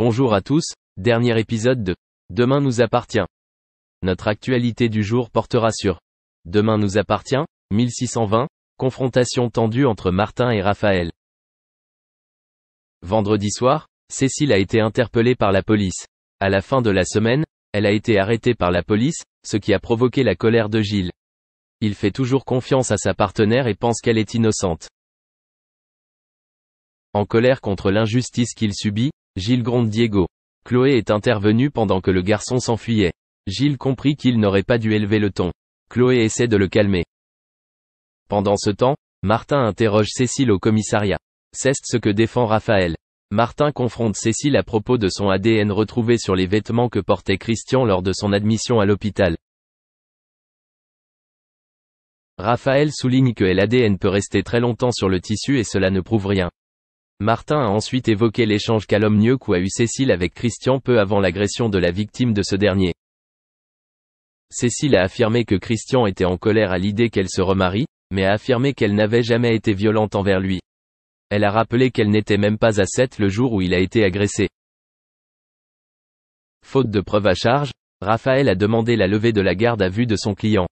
Bonjour à tous, dernier épisode de Demain nous appartient. Notre actualité du jour portera sur Demain nous appartient, 1620, confrontation tendue entre Martin et Raphaël. Vendredi soir, Cécile a été interpellée par la police. À la fin de la semaine, elle a été arrêtée par la police, ce qui a provoqué la colère de Gilles. Il fait toujours confiance à sa partenaire et pense qu'elle est innocente. En colère contre l'injustice qu'il subit, Gilles gronde Diego. Chloé est intervenue pendant que le garçon s'enfuyait. Gilles comprit qu'il n'aurait pas dû élever le ton. Chloé essaie de le calmer. Pendant ce temps, Martin interroge Cécile au commissariat. C'est ce que défend Raphaël. Martin confronte Cécile à propos de son ADN retrouvé sur les vêtements que portait Christian lors de son admission à l'hôpital. Raphaël souligne que l'ADN peut rester très longtemps sur le tissu et cela ne prouve rien. Martin a ensuite évoqué l'échange calomnieux qu'a eu Cécile avec Christian peu avant l'agression de la victime de ce dernier. Cécile a affirmé que Christian était en colère à l'idée qu'elle se remarie, mais a affirmé qu'elle n'avait jamais été violente envers lui. Elle a rappelé qu'elle n'était même pas à 7 le jour où il a été agressé. Faute de preuves à charge, Raphaël a demandé la levée de la garde à vue de son client.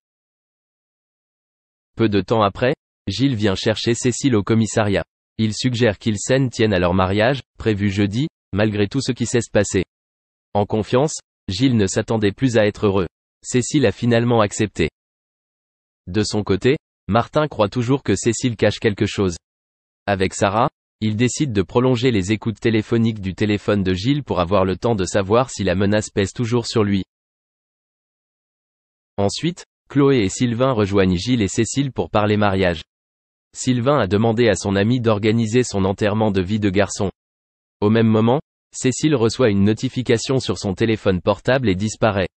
Peu de temps après, Gilles vient chercher Cécile au commissariat. Il suggère qu'ils s'en tiennent à leur mariage, prévu jeudi, malgré tout ce qui s'est passé. En confiance, Gilles ne s'attendait plus à être heureux. Cécile a finalement accepté. De son côté, Martin croit toujours que Cécile cache quelque chose. Avec Sarah, il décide de prolonger les écoutes téléphoniques du téléphone de Gilles pour avoir le temps de savoir si la menace pèse toujours sur lui. Ensuite, Chloé et Sylvain rejoignent Gilles et Cécile pour parler mariage. Sylvain a demandé à son ami d'organiser son enterrement de vie de garçon. Au même moment, Cécile reçoit une notification sur son téléphone portable et disparaît.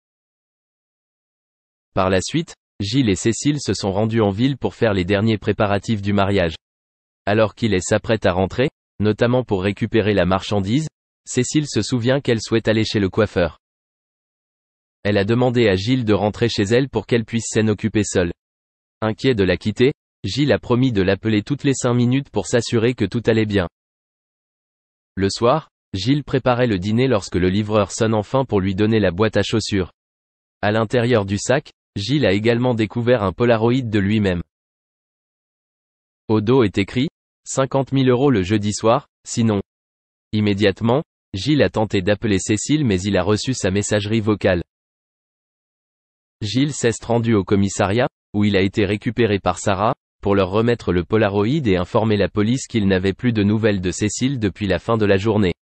Par la suite, Gilles et Cécile se sont rendus en ville pour faire les derniers préparatifs du mariage. Alors qu'il s'apprête à rentrer, notamment pour récupérer la marchandise, Cécile se souvient qu'elle souhaite aller chez le coiffeur. Elle a demandé à Gilles de rentrer chez elle pour qu'elle puisse s'en occuper seule. Inquiet de la quitter, Gilles a promis de l'appeler toutes les 5 minutes pour s'assurer que tout allait bien. Le soir, Gilles préparait le dîner lorsque le livreur sonne enfin pour lui donner la boîte à chaussures. À l'intérieur du sac, Gilles a également découvert un Polaroid de lui-même. Au dos est écrit « 50 000 € le jeudi soir, sinon ». Immédiatement, Gilles a tenté d'appeler Cécile mais il a reçu sa messagerie vocale. Gilles s'est rendu au commissariat, où il a été récupéré par Sarah, pour leur remettre le Polaroid et informer la police qu'il n'avait plus de nouvelles de Cécile depuis la fin de la journée.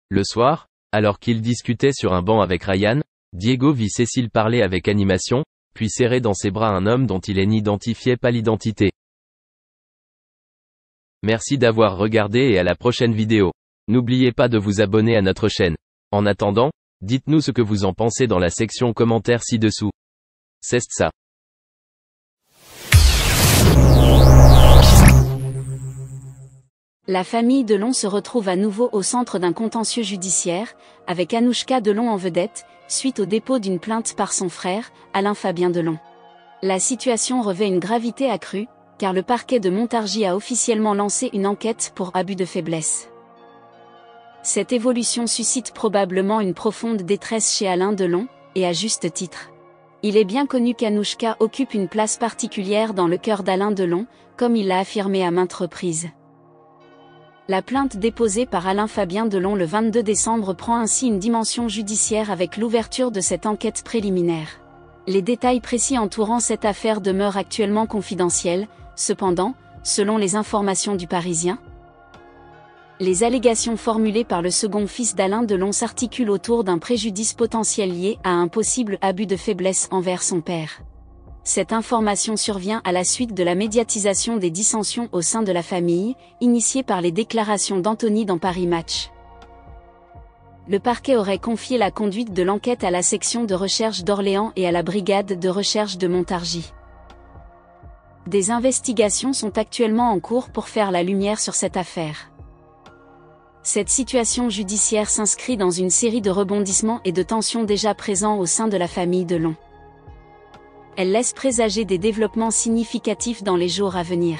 Le soir, alors qu'il discutait sur un banc avec Ryan, Diego vit Cécile parler avec animation, puis serrer dans ses bras un homme dont il n'identifiait pas l'identité. Merci d'avoir regardé et à la prochaine vidéo. N'oubliez pas de vous abonner à notre chaîne. En attendant, dites-nous ce que vous en pensez dans la section commentaires ci-dessous. C'est ça. La famille Delon se retrouve à nouveau au centre d'un contentieux judiciaire, avec Anouchka Delon en vedette, suite au dépôt d'une plainte par son frère, Alain-Fabien Delon. La situation revêt une gravité accrue, car le parquet de Montargis a officiellement lancé une enquête pour abus de faiblesse. Cette évolution suscite probablement une profonde détresse chez Alain Delon, et à juste titre. Il est bien connu qu'Anouchka occupe une place particulière dans le cœur d'Alain Delon, comme il l'a affirmé à maintes reprises. La plainte déposée par Alain-Fabien Delon le 22 décembre prend ainsi une dimension judiciaire avec l'ouverture de cette enquête préliminaire. Les détails précis entourant cette affaire demeurent actuellement confidentiels, cependant, selon les informations du Parisien, les allégations formulées par le second fils d'Alain Delon s'articulent autour d'un préjudice potentiel lié à un possible abus de faiblesse envers son père. Cette information survient à la suite de la médiatisation des dissensions au sein de la famille, initiée par les déclarations d'Anthony dans Paris Match. Le parquet aurait confié la conduite de l'enquête à la section de recherche d'Orléans et à la brigade de recherche de Montargis. Des investigations sont actuellement en cours pour faire la lumière sur cette affaire. Cette situation judiciaire s'inscrit dans une série de rebondissements et de tensions déjà présents au sein de la famille Delon. Elle laisse présager des développements significatifs dans les jours à venir.